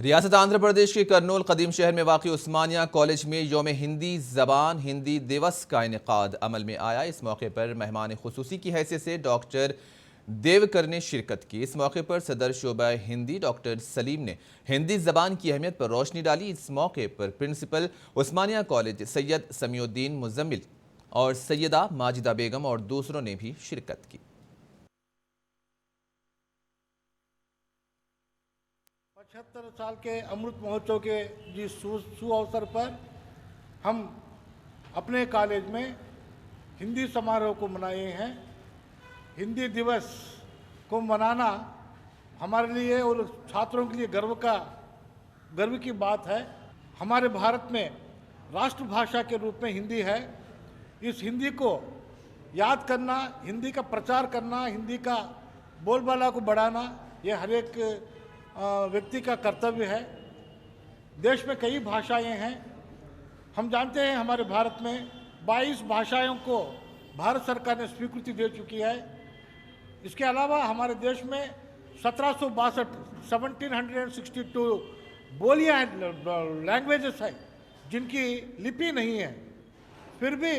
रियासत आंध्र प्रदेश के कर्नूल कदीम शहर में वाक़ उस्मानिया कॉलेज में यौम हिंदी ज़बान हिंदी दिवस का इनेकाद अमल में आया। इस मौके पर मेहमान खुसूसी की हैसियत से डॉक्टर देवकर ने शिरकत की। इस मौके पर सदर शोबा हिंदी डॉक्टर सलीम ने हिंदी ज़बान की अहमियत पर रोशनी डाली। इस मौके पर प्रिंसिपल उस्मानिया कॉलेज सैयद समीउद्दीन मुजम्मिल और सैयदा माजिदा बेगम और दूसरों ने भी शिरकत की। 75 साल के अमृत महोत्सव के जिस सुअवसर पर हम अपने कॉलेज में हिंदी समारोह को मनाए हैं। हिंदी दिवस को मनाना हमारे लिए और छात्रों के लिए गर्व की बात है। हमारे भारत में राष्ट्रभाषा के रूप में हिंदी है। इस हिंदी को याद करना, हिंदी का प्रचार करना, हिंदी का बोलबाला को बढ़ाना, ये हर एक व्यक्ति का कर्तव्य है। देश में कई भाषाएं हैं। हम जानते हैं हमारे भारत में 22 भाषाओं को भारत सरकार ने स्वीकृति दे चुकी है। इसके अलावा हमारे देश में 1762 बोलियां लैंग्वेजेस हैं जिनकी लिपि नहीं है। फिर भी